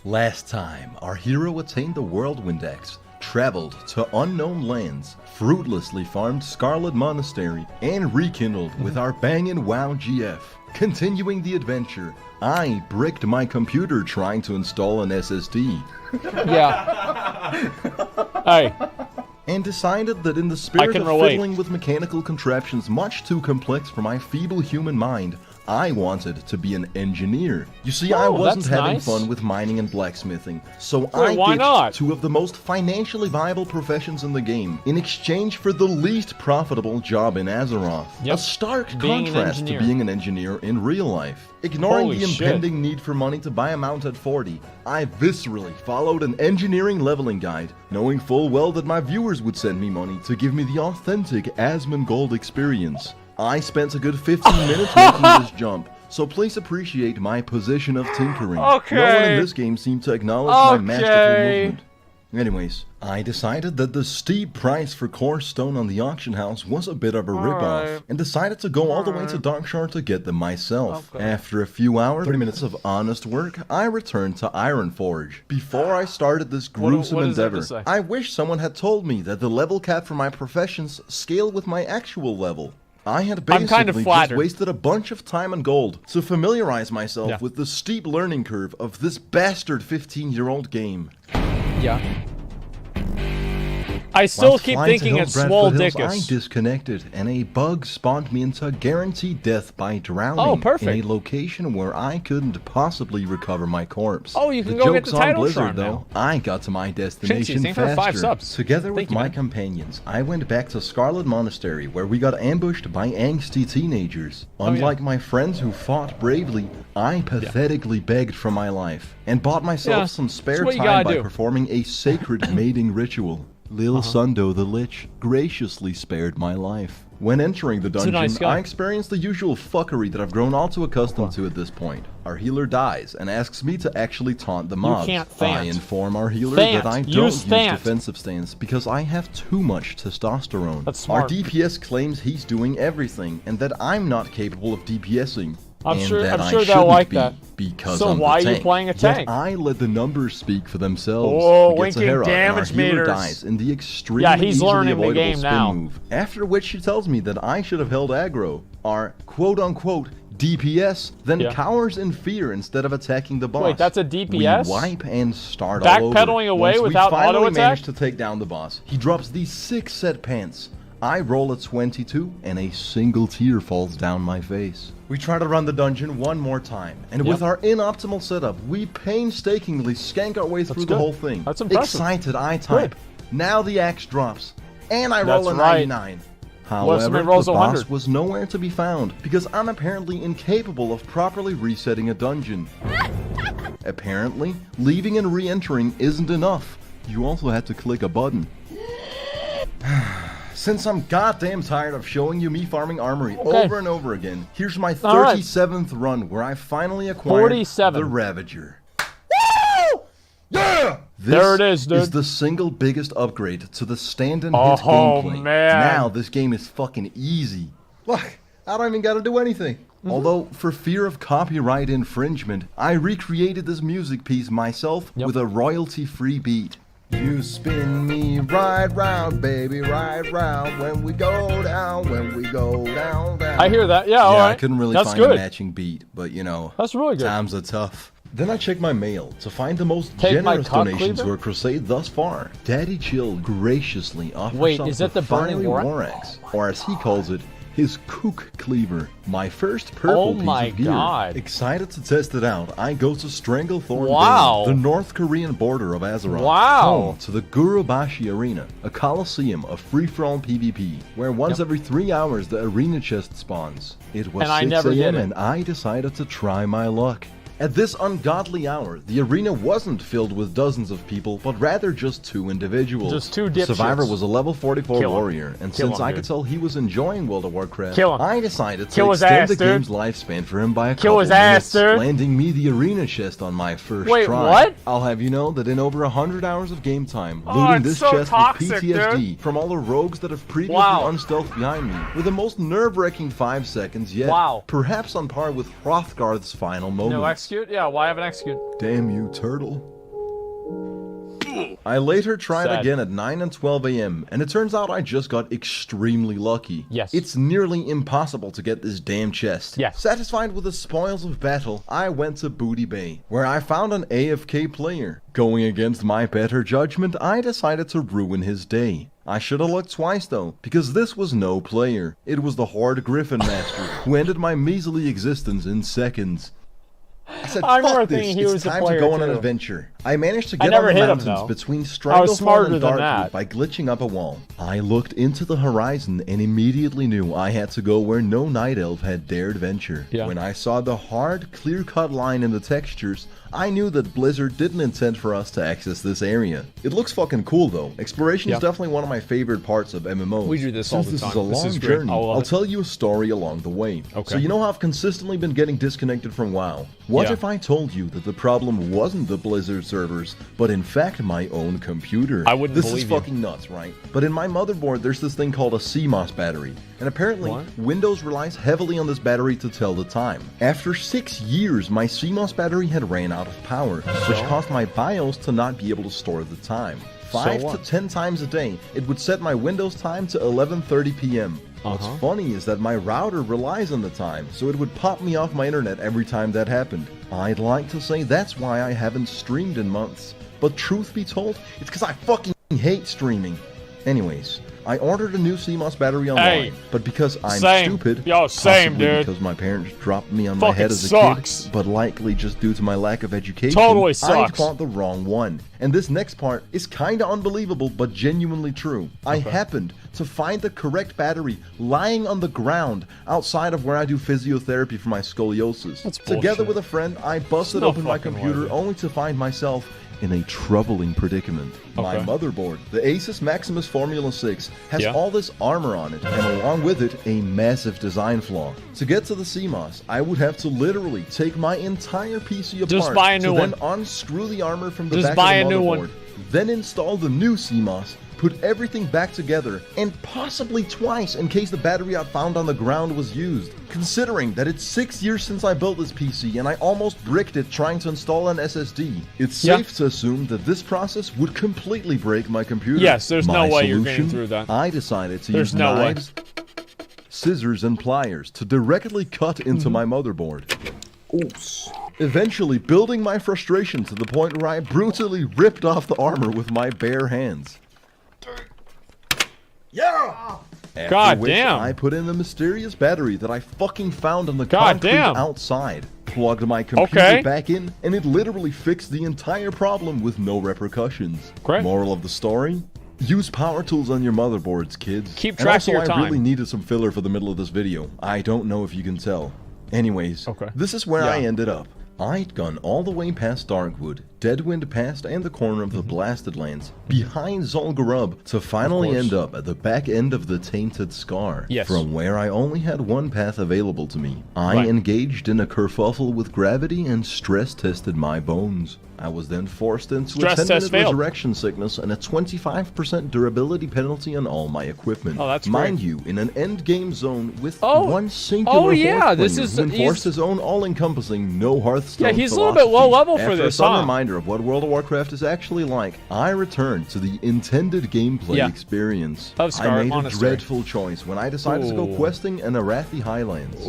Last time, our hero attained the Whirlwind Axe, traveled to unknown lands, fruitlessly farmed Scarlet Monastery, and rekindled with our bangin' WoW GF. Continuing the adventure, I bricked my computer trying to install an SSD. Yeah. Hey. And decided that in the spirit of fiddling with mechanical contraptions much too complex for my feeble human mind, I wanted to be an engineer. You see, I wasn't having fun with mining and blacksmithing, so I ditched two of the most financially viable professions in the game in exchange for the least profitable job in Azeroth. A stark contrast to being an engineer in real life. Ignoring the impending need for money to buy a mount at 40, I viscerally followed an engineering leveling guide, knowing full well that my viewers would send me money to give me the authentic Asmongold experience. I spent a good 15 minutes making this jump, so please appreciate my position of tinkering. No one in this game seemed to acknowledge my masterful movement. Anyways, I decided that the steep price for coarse stone on the auction house was a bit of a ripoff, and decided to go all the way to Darkshore to get them myself. After a few hours, 30 minutes of honest work, I returned to Ironforge. Before I started this gruesome endeavor, I wish someone had told me that the level cap for my professions scaled with my actual level. I had basically just wasted a bunch of time and gold to familiarize myself with the steep learning curve of this bastard 15-year-old game. Yeah. I still keep thinking it's Swole Dickus. I disconnected, and a bug spawned me into guaranteed death by drowning in a location where I couldn't possibly recover my corpse. Oh, you can go get the title shard though. I got to my destination faster. Together with my companions, I went back to Scarlet Monastery, where we got ambushed by angsty teenagers. Unlike my friends who fought bravely, I pathetically begged for my life, and bought myself some spare time by performing a sacred mating ritual. Lil Sundo the Lich graciously spared my life. When entering the dungeon, I experienced the usual fuckery that I've grown all too accustomed to at this point. Our healer dies and asks me to actually taunt the mobs. I inform our healer that I don't use defensive stance because I have too much testosterone. Our DPS claims he's doing everything and that I'm not capable of DPSing. I'm sure they'll like that. So why are you playing a tank? Yet I let the numbers speak for themselves. Oh, winking damage meters. Dies in the extremely he's learning the game now. Move, after which she tells me that I should have held aggro. Our quote-unquote DPS then cowers in fear instead of attacking the boss. Wait, that's a DPS? We wipe and start all over. Backpedaling away without auto attack? Once we finally manage to take down the boss, he drops these 6 set pants. I roll a 22, and a single tear falls down my face. We try to run the dungeon one more time, and with our inoptimal setup, we painstakingly skank our way through the whole thing. That's impressive. Excited, I type. Now the axe drops, and I roll a 99. However, the boss was nowhere to be found, because I'm apparently incapable of properly resetting a dungeon. Apparently, leaving and re-entering isn't enough. You also had to click a button. Since I'm goddamn tired of showing you me farming armory over and over again, here's my 37th run where I finally acquired the Ravager. Woo! Yeah! There it is, dude. This is the single biggest upgrade to the stand-and-hit gameplay. Now this game is fucking easy. Look, I don't even gotta do anything. Although, for fear of copyright infringement, I recreated this music piece myself with a royalty-free beat. You spin me right round, baby, right round, when we go down, down. I hear that, all right. I couldn't really find a matching beat, but you know, that's really good. Times are tough. Then I checked my mail to find the most generous donation to a crusade thus far. Daddy Chill graciously offers up the fiery war axe, or as he calls it, his kook cleaver, my first purple piece of gear. Excited to test it out, I go to Stranglethorn Bay, the North Korean border of Azeroth, home to the Gurubashi Arena, a coliseum of free-for-all PvP, where once every 3 hours the arena chest spawns. It was 6 a.m. and I decided to try my luck. At this ungodly hour, the arena wasn't filled with dozens of people, but rather just 2 individuals. Just 2 dipshits. Survivor was a level 44 warrior, and since I could tell he was enjoying World of Warcraft, I decided to extend the game's lifespan for him by a couple minutes, landing me the arena chest on my first try. What? I'll have you know that in over 100 hours of game time, looting this chest with PTSD from all the rogues that have previously unstealthed behind me, with the most nerve-wracking 5 seconds yet, perhaps on par with Hrothgar's final moments. execute? Yeah, why have an execute? Damn you, turtle. I later tried again at 9 and 12 a.m. and it turns out I just got extremely lucky. Yes. It's nearly impossible to get this damn chest. Yes. Satisfied with the spoils of battle, I went to Booty Bay, where I found an AFK player. Going against my better judgment, I decided to ruin his day. I should have looked twice though, because this was no player. It was the Horde Griffin Master, who ended my measly existence in seconds. I said, fuck this, it's time to go on an adventure. I managed to get on the mountains between Stranglethorn and Darkwood by glitching up a wall. I looked into the horizon and immediately knew I had to go where no night elf had dared venture. When I saw the hard, clear-cut line in the textures, I knew that Blizzard didn't intend for us to access this area. It looks fucking cool though. Exploration is definitely one of my favorite parts of MMOs. We do this all the time. Since this is a long journey, I'll tell you a story along the way. So you know how I've consistently been getting disconnected from WoW? What if I told you that the problem wasn't the Blizzard servers, but in fact my own computer? I wouldn't believe you. This is fucking nuts, right? But in my motherboard, there's this thing called a CMOS battery. And apparently, Windows relies heavily on this battery to tell the time. After 6 years, my CMOS battery had ran out of power, which caused my BIOS to not be able to store the time. 5 to 10 times a day, it would set my Windows time to 11:30 p.m. What's funny is that my router relies on the time, so it would pop me off my internet every time that happened. I'd like to say that's why I haven't streamed in months, but truth be told, it's because I fucking hate streaming. Anyways, I ordered a new CMOS battery online, but because I'm stupid, possibly because my parents dropped me on my head as a kid, but likely just due to my lack of education, I bought the wrong one. And this next part is kinda unbelievable, but genuinely true. I happened to find the correct battery lying on the ground outside of where I do physiotherapy for my scoliosis. Together with a friend, I busted open my computer only to find myself in a troubling predicament. My motherboard, the Asus Maximus Formula 6, has all this armor on it, and along with it, a massive design flaw. To get to the CMOS, I would have to literally take my entire PC apart, then unscrew the armor from the back of the motherboard, then install the new CMOS, put everything back together, and possibly twice in case the battery I found on the ground was used. Considering that it's 6 years since I built this PC and I almost bricked it trying to install an SSD, it's safe to assume that this process would completely break my computer. Yes, there's no way you're getting through that. I decided to use knives, scissors, and pliers to directly cut into my motherboard. Eventually building my frustration to the point where I brutally ripped off the armor with my bare hands. After which, I put in the mysterious battery that I fucking found on the concrete outside, plugged my computer back in, and it literally fixed the entire problem with no repercussions. Moral of the story? Use power tools on your motherboards, kids. Keep track of your time. I really needed some filler for the middle of this video. I don't know if you can tell. Anyways, this is where I ended up. I'd gone all the way past Darkwood, Deadwind Pass, and the corner of the Blasted Lands, behind Zul'Gurub, to finally end up at the back end of the Tainted Scar, from where I only had one path available to me. I engaged in a kerfuffle with gravity and stress-tested my bones. I was then forced into a 10-minute resurrection sickness and a 25% durability penalty on all my equipment. Mind you, in an endgame zone with one singular Hearthbringer who enforced his own all-encompassing no Hearthstone he's a little bit low level for this, After a reminder of what World of Warcraft is actually like, I returned to the intended gameplay experience. I made a dreadful choice when I decided to go questing in Arathi Highlands.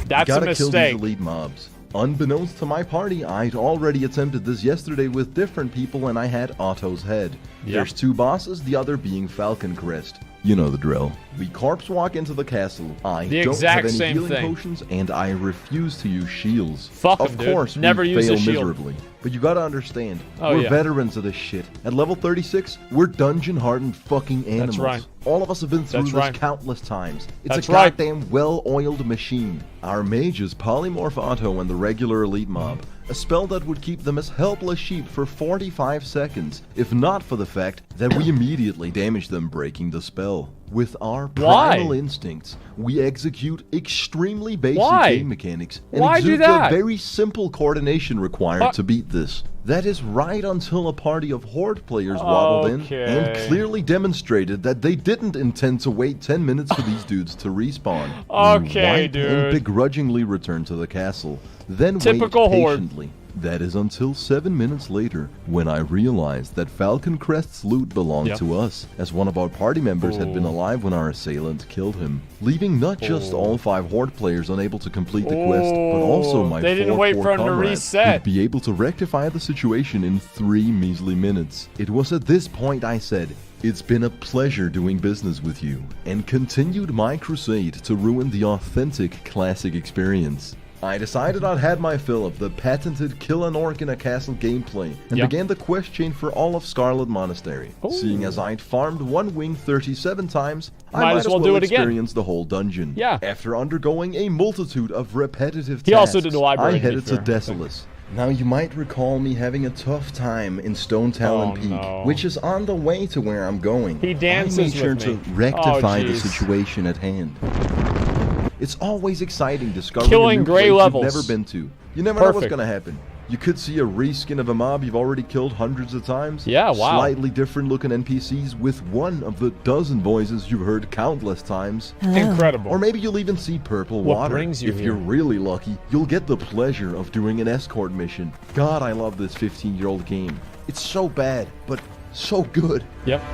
That's a mistake. Gotta kill these elite mobs. Unbeknownst to my party, I'd already attempted this yesterday with different people and I had Otto's head. There's two bosses, the other being Falcon Crest. You know the drill. We corpse walk into the castle. I don't have any healing potions, and I refuse to use shields. Of course, never use a shield. Miserably. But you gotta understand, we're veterans of this shit. At level 36, we're dungeon-hardened fucking animals. That's right. All of us have been through this countless times. It's a goddamn well-oiled machine. Our mages polymorph Otto and the regular elite mob, a spell that would keep them as helpless sheep for 45 seconds, if not for the fact that we immediately damage them breaking the spell. With our primal instincts, we execute extremely basic game mechanics and exude the very simple coordination required to beat this. That is right until a party of Horde players waddled in and clearly demonstrated that they didn't intend to wait 10 minutes for these dudes to respawn. Okay, dude. And begrudgingly return to the castle, then Typical wait Horde. patiently. That is until 7 minutes later, when I realized that Falcon Crest's loot belonged to us, as one of our party members had been alive when our assailant killed him, leaving not just all 5 Horde players unable to complete the quest, but also my 4 comrades who'd be able to rectify the situation in 3 measly minutes. It was at this point I said, "It's been a pleasure doing business with you," and continued my crusade to ruin the authentic classic experience. I decided I'd had my fill of the patented kill an orc in a castle gameplay and began the quest chain for all of Scarlet Monastery. Seeing as I'd farmed one wing 37 times, I might as well do it experience the whole dungeon. After undergoing a multitude of repetitive tasks, I headed to Desolus. Now you might recall me having a tough time in Stone Talon Peak, which is on the way to where I'm going. He dances I made sure with me. to rectify the situation at hand. It's always exciting discovering Killing a new gray place levels. you've never been to. You never know what's going to happen. You could see a reskin of a mob you've already killed hundreds of times. Yeah, wow. Slightly different looking NPCs with one of the dozen voices you've heard countless times. Incredible. Or maybe you'll even see purple water. Brings you if you're really lucky, you'll get the pleasure of doing an escort mission. God, I love this 15-year-old game. It's so bad, but so good. Yep.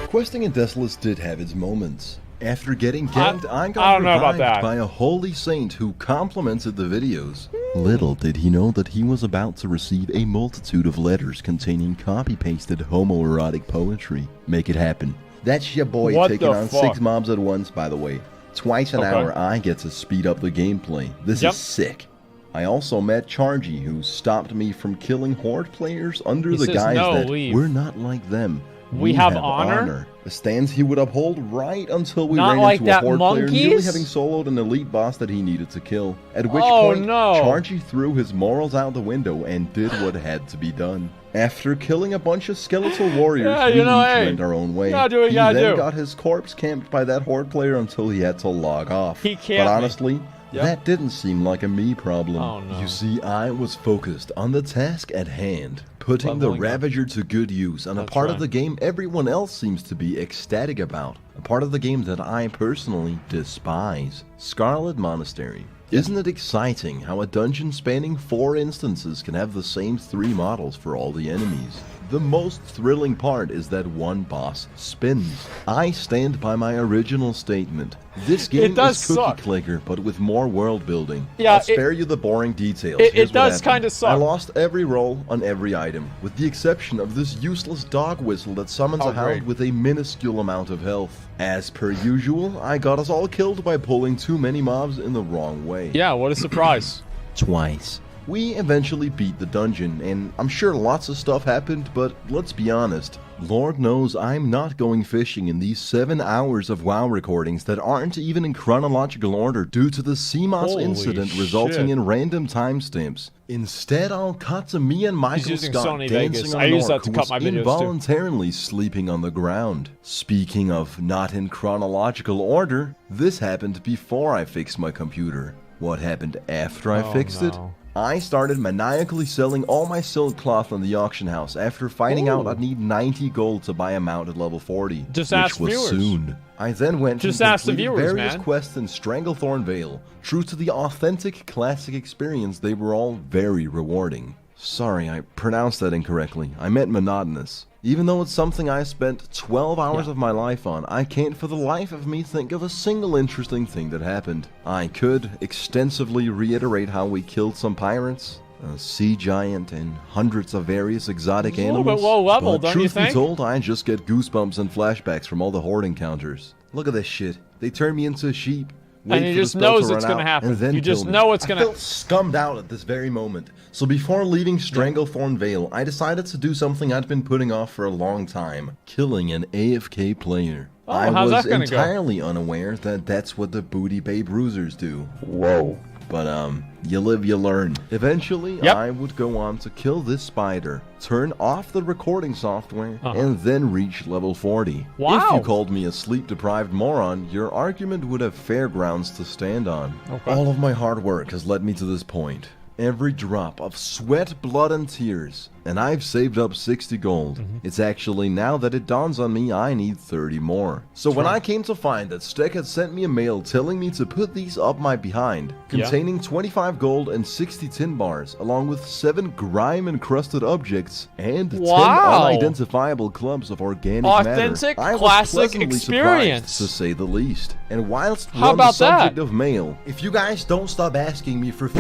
Questing in Desolus did have its moments. After getting ganked, I I got don't know about revived that. by a holy saint who complimented the videos. Little did he know that he was about to receive a multitude of letters containing copy-pasted homoerotic poetry. Make it happen. That's your boy taking on 6 mobs at once, by the way. Twice an hour, I get to speed up the gameplay. This is sick. I also met Chargy, who stopped me from killing Horde players under the guise that we're not like them. We have honor. A stance he would uphold right until we ran into a Horde player nearly having soloed an elite boss that he needed to kill. At which point, Chargy threw his morals out the window and did what had to be done. After killing a bunch of skeletal warriors, we each went our own way. He then got his corpse camped by that Horde player until he had to log off. But honestly, that didn't seem like a me problem. You see, I was focused on the task at hand, putting the Ravager to good use on a part of the game everyone else seems to be ecstatic about. A part of the game that I personally despise. Scarlet Monastery. Isn't it exciting how a dungeon spanning 4 instances can have the same 3 models for all the enemies? The most thrilling part is that one boss spins. I stand by my original statement. This game is cookie clicker, but with more world building. I'll spare you the boring details. It does kind of suck. I lost every roll on every item, with the exception of this useless dog whistle that summons a hound with a minuscule amount of health. As per usual, I got us all killed by pulling too many mobs in the wrong way. Yeah, what a surprise. Twice. We eventually beat the dungeon, and I'm sure lots of stuff happened, but let's be honest. Lord knows I'm not going fishing in these 7 hours of WoW recordings that aren't even in chronological order due to the CMOS incident resulting in random timestamps. Instead, I'll cut to me and Michael Scott dancing on an orc who was involuntarily sleeping on the ground. Speaking of not in chronological order, this happened before I fixed my computer. What happened after I fixed it? I started maniacally selling all my silk cloth on the auction house after finding out I'd need 90 gold to buy a mount at level 40, which was viewers. Soon. I then went and completed various quests in Stranglethorn Vale. True to the authentic classic experience, they were all very rewarding. Sorry, I pronounced that incorrectly. I meant monotonous. Even though it's something I spent 12 hours of my life on, I can't for the life of me think of a single interesting thing that happened. I could extensively reiterate how we killed some pirates, a sea giant, and hundreds of various exotic animals. A little bit low level, don't you think? Truth be told, I just get goosebumps and flashbacks from all the Horde encounters. Look at this shit. They turn me into a sheep. And he just knows it's going to happen. You just know it's going to... I felt scummed out at this very moment. So before leaving Stranglethorn Vale, I decided to do something I'd been putting off for a long time. Killing an AFK player. I was entirely unaware that that's what the Booty Bay Bruisers do. Whoa. But, you live, you learn. Eventually, I would go on to kill this spider, turn off the recording software, and then reach level 40. Wow. If you called me a sleep-deprived moron, your argument would have fair grounds to stand on. Okay. All of my hard work has led me to this point. Every drop of sweat, blood, and tears, and I've saved up 60 gold. It's actually now that it dawns on me I need 30 more. So when I came to find that Stek had sent me a mail telling me to put these up my behind, containing 25 gold and 60 tin bars, along with 7 grime-encrusted objects and 10 unidentifiable clumps of organic matter, I was pleasantly surprised, to say the least. And whilst we're on the subject of mail, if you guys don't stop asking me for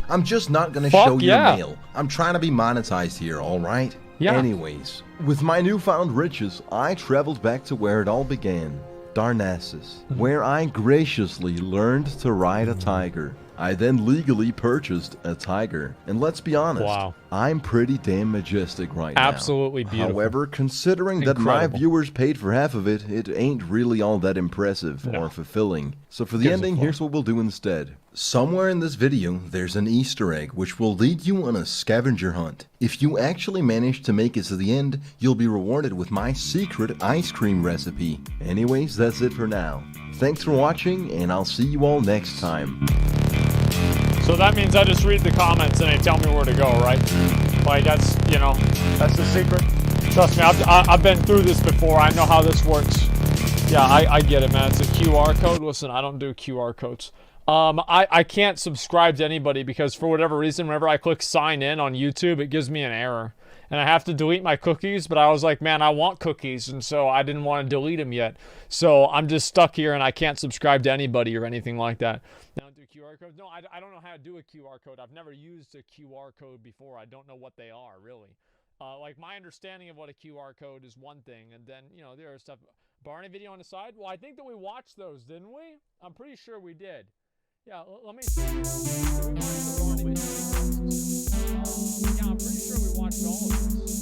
I'm just not gonna show your mail. I'm trying to be monetized here, alright? Anyways, with my newfound riches, I traveled back to where it all began, Darnassus, where I graciously learned to ride a tiger. I then legally purchased a tiger, and let's be honest, I'm pretty damn majestic right now. Absolutely beautiful. However, considering that my viewers paid for half of it, it ain't really all that impressive or fulfilling. So for the ending, here's what we'll do instead. Somewhere in this video, there's an Easter egg which will lead you on a scavenger hunt. If you actually manage to make it to the end, you'll be rewarded with my secret ice cream recipe. Anyways, that's it for now. Thanks for watching, and I'll see you all next time. So that means I just read the comments and they tell me where to go, right? Like, that's, you know, that's the secret. Trust me, I've been through this before. I know how this works. Yeah, I get it, man. It's a QR code. Listen, I don't do QR codes. I can't subscribe to anybody because for whatever reason, whenever I click sign in on YouTube, it gives me an error. And I have to delete my cookies, but I was like, man, I want cookies, and so I didn't want to delete them yet. So I'm just stuck here, and I can't subscribe to anybody or anything like that. Now, do QR codes? No, I don't know how to do a QR code. I've never used a QR code before. I don't know what they are, really. Like, my understanding of what a QR code is one thing, and then, you know, there are stuff. Barney video on the side? Well, I think that we watched those, didn't we? I'm pretty sure we did. Yeah, let me see. Yeah, I'm pretty sure we watched all of this.